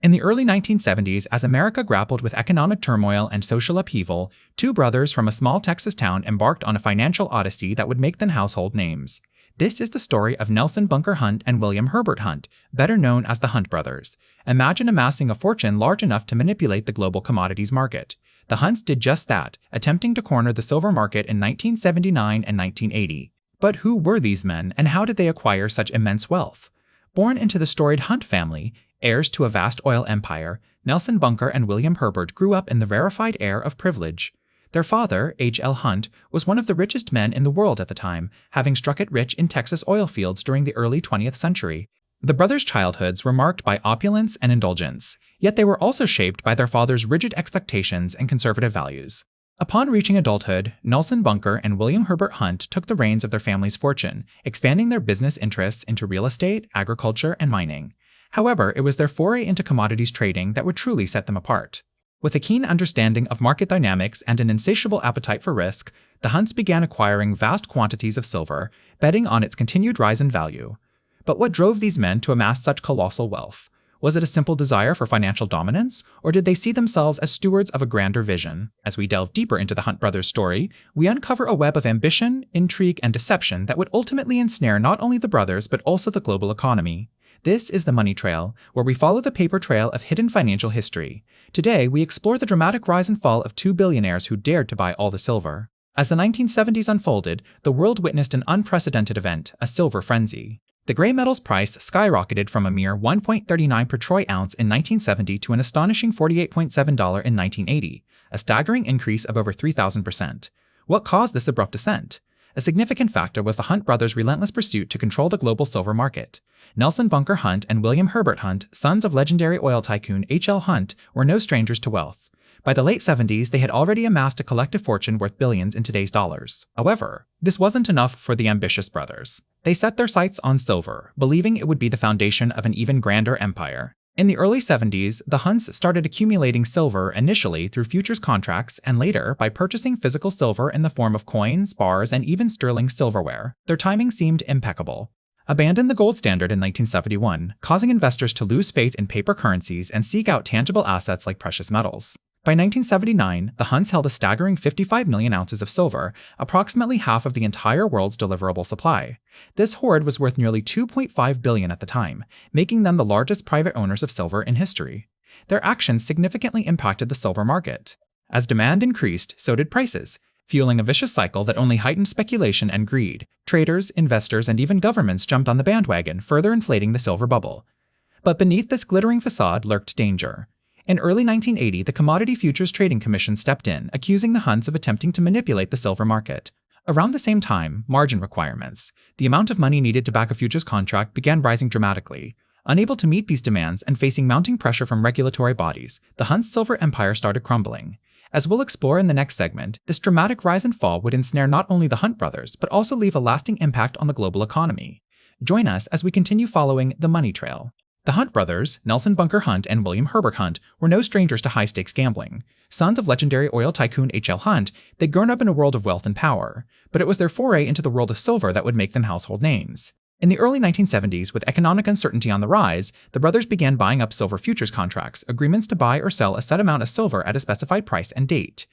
In the early 1970s, as America grappled with economic turmoil and social upheaval, two brothers from a small Texas town embarked on a financial odyssey that would make them household names. This is the story of Nelson Bunker Hunt and William Herbert Hunt, better known as the Hunt brothers. Imagine amassing a fortune large enough to manipulate the global commodities market. The Hunts did just that, attempting to corner the silver market in 1979 and 1980. But who were these men, and how did they acquire such immense wealth? Born into the storied Hunt family, heirs to a vast oil empire, Nelson Bunker and William Herbert grew up in the rarefied air of privilege. Their father, H.L. Hunt, was one of the richest men in the world at the time, having struck it rich in Texas oil fields during the early 20th century. The brothers' childhoods were marked by opulence and indulgence, yet they were also shaped by their father's rigid expectations and conservative values. Upon reaching adulthood, Nelson Bunker and William Herbert Hunt took the reins of their family's fortune, expanding their business interests into real estate, agriculture, and mining. However, it was their foray into commodities trading that would truly set them apart. With a keen understanding of market dynamics and an insatiable appetite for risk, the Hunts began acquiring vast quantities of silver, betting on its continued rise in value. But what drove these men to amass such colossal wealth? Was it a simple desire for financial dominance, or did they see themselves as stewards of a grander vision? As we delve deeper into the Hunt brothers' story, we uncover a web of ambition, intrigue, and deception that would ultimately ensnare not only the brothers but also the global economy. This is the Money Trail, where we follow the paper trail of hidden financial history. Today, we explore the dramatic rise and fall of two billionaires who dared to buy all the silver. As the 1970s unfolded, the world witnessed an unprecedented event, a silver frenzy. The gray metal's price skyrocketed from a mere $1.39 per troy ounce in 1970 to an astonishing $48.7 in 1980, a staggering increase of over 3,000%. What caused this abrupt descent? A significant factor was the Hunt brothers' relentless pursuit to control the global silver market. Nelson Bunker Hunt and William Herbert Hunt, sons of legendary oil tycoon H.L. Hunt, were no strangers to wealth. By the late 70s, they had already amassed a collective fortune worth billions in today's dollars. However, this wasn't enough for the ambitious brothers. They set their sights on silver, believing it would be the foundation of an even grander empire. In the early 70s, the Hunts started accumulating silver initially through futures contracts and later by purchasing physical silver in the form of coins, bars, and even sterling silverware. Their timing seemed impeccable. Abandoned the gold standard in 1971, causing investors to lose faith in paper currencies and seek out tangible assets like precious metals. By 1979, the Hunts held a staggering 55 million ounces of silver, approximately half of the entire world's deliverable supply. This hoard was worth nearly $2.5 billion at the time, making them the largest private owners of silver in history. Their actions significantly impacted the silver market. As demand increased, so did prices, fueling a vicious cycle that only heightened speculation and greed. Traders, investors, and even governments jumped on the bandwagon, further inflating the silver bubble. But beneath this glittering facade lurked danger. In early 1980, the Commodity Futures Trading Commission stepped in, accusing the Hunts of attempting to manipulate the silver market. Around the same time, margin requirements, the amount of money needed to back a futures contract, began rising dramatically. Unable to meet these demands and facing mounting pressure from regulatory bodies, the Hunts' silver empire started crumbling. As we'll explore in the next segment, this dramatic rise and fall would ensnare not only the Hunt brothers, but also leave a lasting impact on the global economy. Join us as we continue following the Money Trail. The Hunt brothers, Nelson Bunker Hunt and William Herbert Hunt, were no strangers to high-stakes gambling. Sons of legendary oil tycoon H.L. Hunt, they'd grown up in a world of wealth and power, but it was their foray into the world of silver that would make them household names. In the early 1970s, with economic uncertainty on the rise, the brothers began buying up silver futures contracts, agreements to buy or sell a set amount of silver at a specified price and date.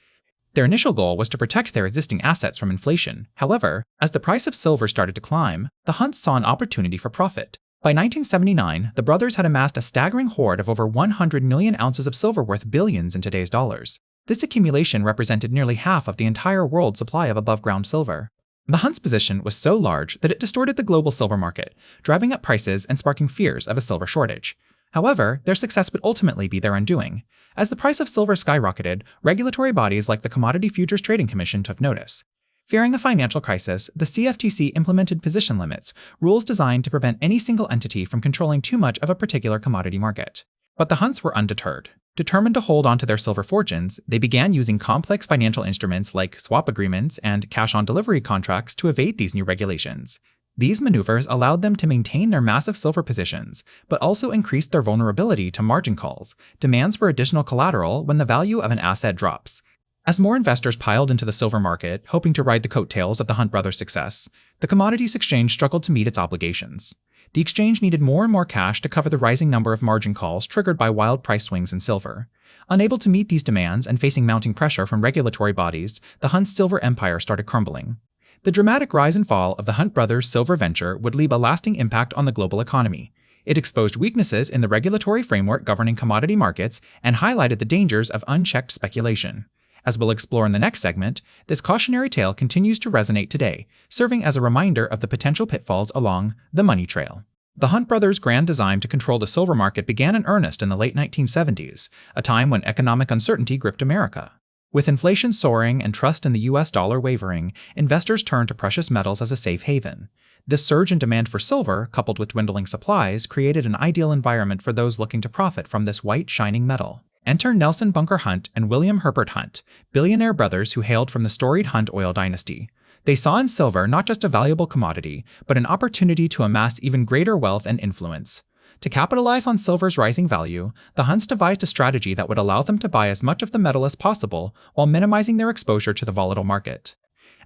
Their initial goal was to protect their existing assets from inflation. However, as the price of silver started to climb, the Hunts saw an opportunity for profit. By 1979, the brothers had amassed a staggering hoard of over 100 million ounces of silver worth billions in today's dollars. This accumulation represented nearly half of the entire world's supply of above-ground silver. The Hunts' position was so large that it distorted the global silver market, driving up prices and sparking fears of a silver shortage. However, their success would ultimately be their undoing. As the price of silver skyrocketed, regulatory bodies like the Commodity Futures Trading Commission took notice. Fearing a financial crisis, the CFTC implemented position limits, rules designed to prevent any single entity from controlling too much of a particular commodity market. But the Hunts were undeterred. Determined to hold on to their silver fortunes, they began using complex financial instruments like swap agreements and cash-on-delivery contracts to evade these new regulations. These maneuvers allowed them to maintain their massive silver positions, but also increased their vulnerability to margin calls, demands for additional collateral when the value of an asset drops. As more investors piled into the silver market, hoping to ride the coattails of the Hunt brothers' success, the commodities exchange struggled to meet its obligations. The exchange needed more and more cash to cover the rising number of margin calls triggered by wild price swings in silver. Unable to meet these demands and facing mounting pressure from regulatory bodies, the Hunt's silver empire started crumbling. The dramatic rise and fall of the Hunt brothers' silver venture would leave a lasting impact on the global economy. It exposed weaknesses in the regulatory framework governing commodity markets and highlighted the dangers of unchecked speculation. As we'll explore in the next segment, this cautionary tale continues to resonate today, serving as a reminder of the potential pitfalls along the money trail. The Hunt brothers' grand design to control the silver market began in earnest in the late 1970s, a time when economic uncertainty gripped America. With inflation soaring and trust in the US dollar wavering, investors turned to precious metals as a safe haven. This surge in demand for silver, coupled with dwindling supplies, created an ideal environment for those looking to profit from this white, shining metal. Enter Nelson Bunker Hunt and William Herbert Hunt, billionaire brothers who hailed from the storied Hunt oil dynasty. They saw in silver not just a valuable commodity, but an opportunity to amass even greater wealth and influence. To capitalize on silver's rising value, the Hunts devised a strategy that would allow them to buy as much of the metal as possible while minimizing their exposure to the volatile market.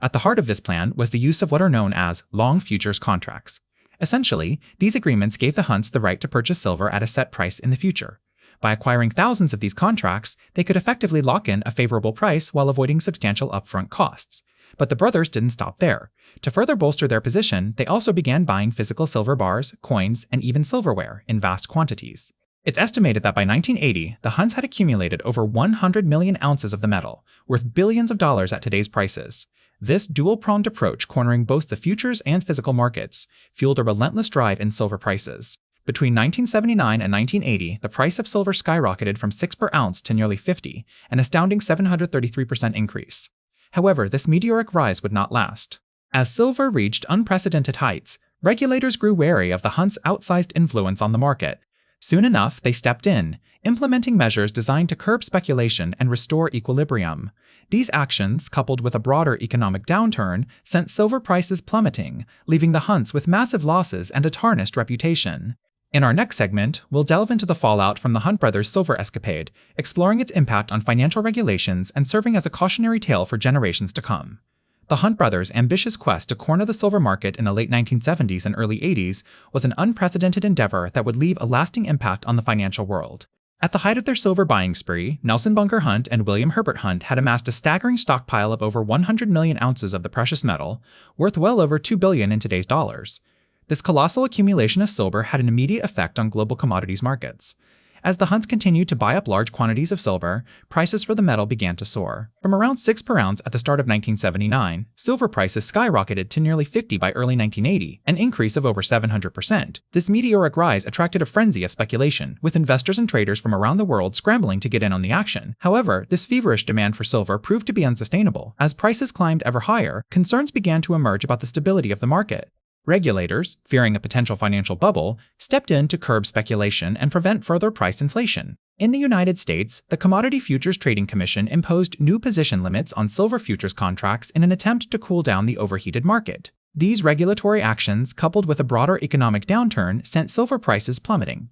At the heart of this plan was the use of what are known as long futures contracts. Essentially, these agreements gave the Hunts the right to purchase silver at a set price in the future. By acquiring thousands of these contracts, they could effectively lock in a favorable price while avoiding substantial upfront costs. But the brothers didn't stop there. To further bolster their position, they also began buying physical silver bars, coins, and even silverware in vast quantities. It's estimated that by 1980, the Hunts had accumulated over 100 million ounces of the metal, worth billions of dollars at today's prices. This dual-pronged approach, cornering both the futures and physical markets, fueled a relentless drive in silver prices. Between 1979 and 1980, the price of silver skyrocketed from 6 per ounce to nearly 50, an astounding 733% increase. However, this meteoric rise would not last. As silver reached unprecedented heights, regulators grew wary of the Hunts' outsized influence on the market. Soon enough, they stepped in, implementing measures designed to curb speculation and restore equilibrium. These actions, coupled with a broader economic downturn, sent silver prices plummeting, leaving the Hunts with massive losses and a tarnished reputation. In our next segment, we'll delve into the fallout from the Hunt brothers' silver escapade, exploring its impact on financial regulations and serving as a cautionary tale for generations to come. The Hunt brothers' ambitious quest to corner the silver market in the late 1970s and early 80s was an unprecedented endeavor that would leave a lasting impact on the financial world. At the height of their silver buying spree, Nelson Bunker Hunt and William Herbert Hunt had amassed a staggering stockpile of over 100 million ounces of the precious metal, worth well over $2 billion in today's dollars. This colossal accumulation of silver had an immediate effect on global commodities markets. As the Hunts continued to buy up large quantities of silver, prices for the metal began to soar. From around 6 per ounce at the start of 1979, silver prices skyrocketed to nearly 50 by early 1980, an increase of over 700%. This meteoric rise attracted a frenzy of speculation, with investors and traders from around the world scrambling to get in on the action. However, this feverish demand for silver proved to be unsustainable. As prices climbed ever higher, concerns began to emerge about the stability of the market. Regulators, fearing a potential financial bubble, stepped in to curb speculation and prevent further price inflation. In the United States, the Commodity Futures Trading Commission imposed new position limits on silver futures contracts in an attempt to cool down the overheated market. These regulatory actions, coupled with a broader economic downturn, sent silver prices plummeting.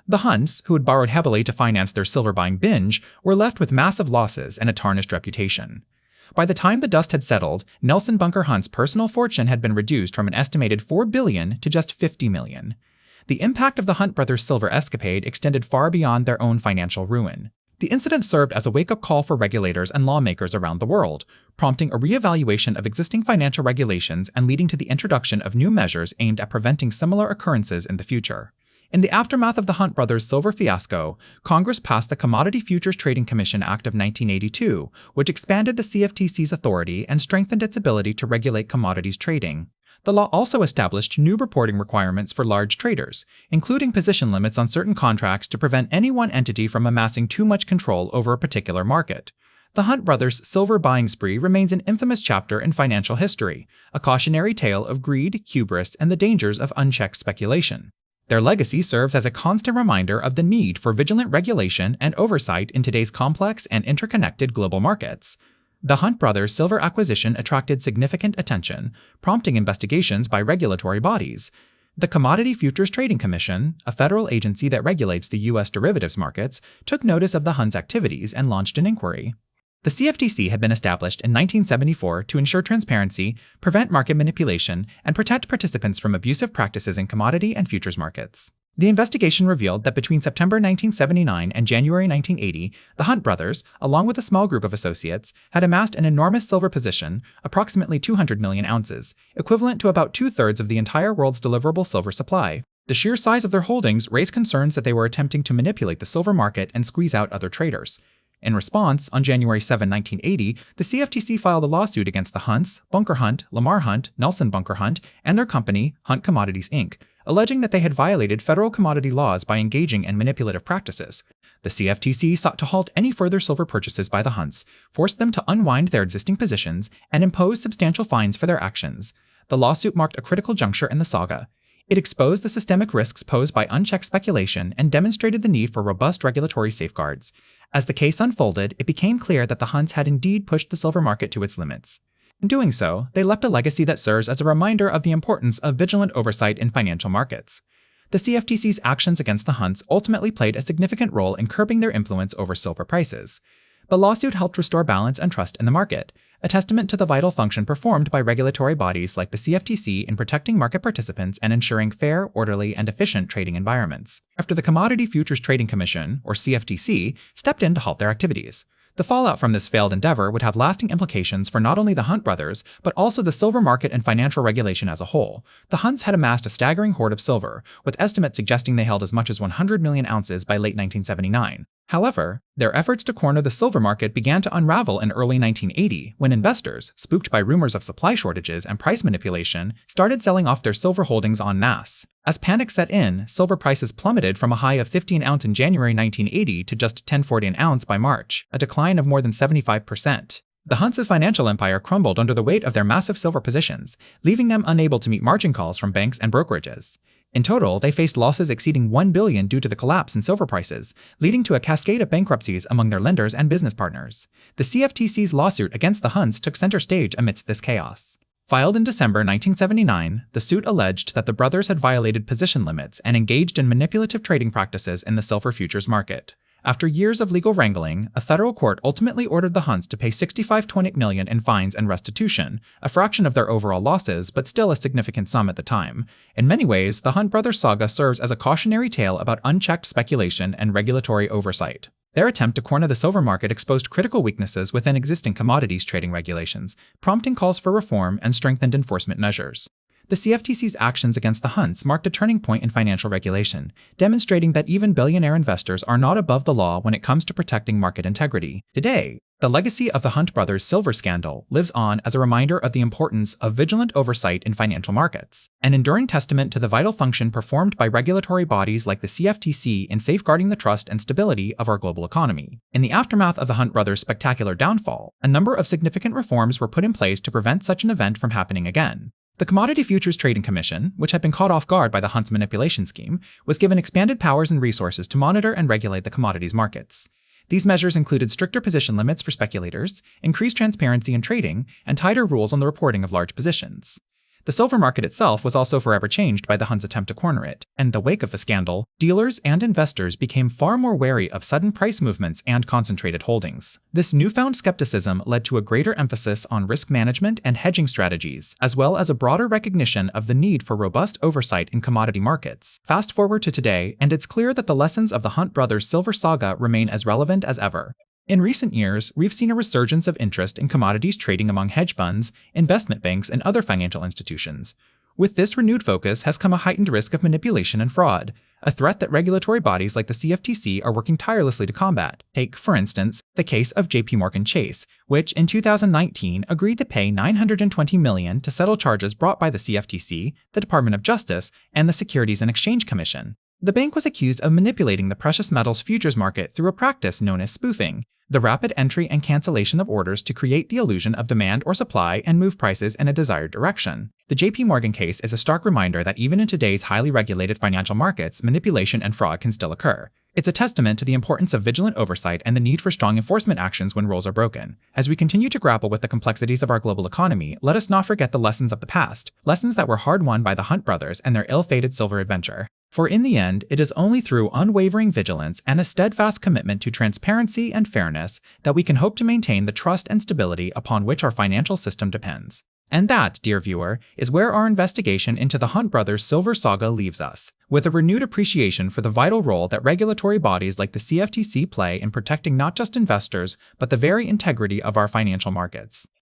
The Hunts, who had borrowed heavily to finance their silver buying binge, were left with massive losses and a tarnished reputation. By the time the dust had settled, Nelson Bunker Hunt's personal fortune had been reduced from an estimated $4 billion to just $50 million. The impact of the Hunt brothers' silver escapade extended far beyond their own financial ruin. The incident served as a wake-up call for regulators and lawmakers around the world, prompting a re-evaluation of existing financial regulations and leading to the introduction of new measures aimed at preventing similar occurrences in the future. In the aftermath of the Hunt brothers' silver fiasco, Congress passed the Commodity Futures Trading Commission Act of 1982, which expanded the CFTC's authority and strengthened its ability to regulate commodities trading. The law also established new reporting requirements for large traders, including position limits on certain contracts to prevent any one entity from amassing too much control over a particular market. The Hunt brothers' silver buying spree remains an infamous chapter in financial history, a cautionary tale of greed, hubris, and the dangers of unchecked speculation. Their legacy serves as a constant reminder of the need for vigilant regulation and oversight in today's complex and interconnected global markets. The Hunt brothers' silver acquisition attracted significant attention, prompting investigations by regulatory bodies. The Commodity Futures Trading Commission, a federal agency that regulates the U.S. derivatives markets, took notice of the Hunts' activities and launched an inquiry. The CFTC had been established in 1974 to ensure transparency, prevent market manipulation, and protect participants from abusive practices in commodity and futures markets. The investigation revealed that between September 1979 and January 1980, the Hunt brothers, along with a small group of associates, had amassed an enormous silver position, approximately 200 million ounces, equivalent to about 2/3 of the entire world's deliverable silver supply. The sheer size of their holdings raised concerns that they were attempting to manipulate the silver market and squeeze out other traders. In response, on January 7, 1980, the CFTC filed a lawsuit against the Hunts, Bunker Hunt, Lamar Hunt, Nelson Bunker Hunt, and their company, Hunt Commodities Inc., alleging that they had violated federal commodity laws by engaging in manipulative practices. The CFTC sought to halt any further silver purchases by the Hunts, force them to unwind their existing positions, and impose substantial fines for their actions. The lawsuit marked a critical juncture in the saga. It exposed the systemic risks posed by unchecked speculation and demonstrated the need for robust regulatory safeguards. As the case unfolded, it became clear that the Hunts had indeed pushed the silver market to its limits. In doing so, they left a legacy that serves as a reminder of the importance of vigilant oversight in financial markets. The CFTC's actions against the Hunts ultimately played a significant role in curbing their influence over silver prices. The lawsuit helped restore balance and trust in the market, a testament to the vital function performed by regulatory bodies like the CFTC in protecting market participants and ensuring fair, orderly, and efficient trading environments. After the Commodity Futures Trading Commission, or CFTC, stepped in to halt their activities. The fallout from this failed endeavor would have lasting implications for not only the Hunt brothers, but also the silver market and financial regulation as a whole. The Hunts had amassed a staggering hoard of silver, with estimates suggesting they held as much as 100 million ounces by late 1979. However, their efforts to corner the silver market began to unravel in early 1980 when investors, spooked by rumors of supply shortages and price manipulation, started selling off their silver holdings en masse. As panic set in, silver prices plummeted from a high of 15 ounce in January 1980 to just 10.40 an ounce by March, a decline of more than 75%. The Hunts' financial empire crumbled under the weight of their massive silver positions, leaving them unable to meet margin calls from banks and brokerages. In total, they faced losses exceeding $1 billion due to the collapse in silver prices, leading to a cascade of bankruptcies among their lenders and business partners. The CFTC's lawsuit against the Hunts took center stage amidst this chaos. Filed in December 1979, the suit alleged that the brothers had violated position limits and engaged in manipulative trading practices in the silver futures market. After years of legal wrangling, a federal court ultimately ordered the Hunts to pay $65.20 million in fines and restitution, a fraction of their overall losses, but still a significant sum at the time. In many ways, the Hunt brothers saga serves as a cautionary tale about unchecked speculation and regulatory oversight. Their attempt to corner the silver market exposed critical weaknesses within existing commodities trading regulations, prompting calls for reform and strengthened enforcement measures. The CFTC's actions against the Hunts marked a turning point in financial regulation, demonstrating that even billionaire investors are not above the law when it comes to protecting market integrity. Today, the legacy of the Hunt brothers' silver scandal lives on as a reminder of the importance of vigilant oversight in financial markets, an enduring testament to the vital function performed by regulatory bodies like the CFTC in safeguarding the trust and stability of our global economy. In the aftermath of the Hunt brothers' spectacular downfall, a number of significant reforms were put in place to prevent such an event from happening again. The Commodity Futures Trading Commission, which had been caught off guard by the Hunts' manipulation scheme, was given expanded powers and resources to monitor and regulate the commodities markets. These measures included stricter position limits for speculators, increased transparency in trading, and tighter rules on the reporting of large positions. The silver market itself was also forever changed by the Hunts' attempt to corner it. In the wake of the scandal, dealers and investors became far more wary of sudden price movements and concentrated holdings. This newfound skepticism led to a greater emphasis on risk management and hedging strategies, as well as a broader recognition of the need for robust oversight in commodity markets. Fast forward to today, and it's clear that the lessons of the Hunt brothers' silver saga remain as relevant as ever. In recent years, we've seen a resurgence of interest in commodities trading among hedge funds, investment banks, and other financial institutions. With this renewed focus has come a heightened risk of manipulation and fraud, a threat that regulatory bodies like the CFTC are working tirelessly to combat. Take, for instance, the case of JPMorgan Chase, which in 2019 agreed to pay $920 million to settle charges brought by the CFTC, the Department of Justice, and the Securities and Exchange Commission. The bank was accused of manipulating the precious metals futures market through a practice known as spoofing, the rapid entry and cancellation of orders to create the illusion of demand or supply and move prices in a desired direction. The JP Morgan case is a stark reminder that even in today's highly regulated financial markets, manipulation and fraud can still occur. It's a testament to the importance of vigilant oversight and the need for strong enforcement actions when rules are broken. As we continue to grapple with the complexities of our global economy, let us not forget the lessons of the past, lessons that were hard-won by the Hunt brothers and their ill-fated silver adventure. For in the end, it is only through unwavering vigilance and a steadfast commitment to transparency and fairness that we can hope to maintain the trust and stability upon which our financial system depends. And that, dear viewer, is where our investigation into the Hunt brothers' silver saga leaves us, with a renewed appreciation for the vital role that regulatory bodies like the CFTC play in protecting not just investors, but the very integrity of our financial markets.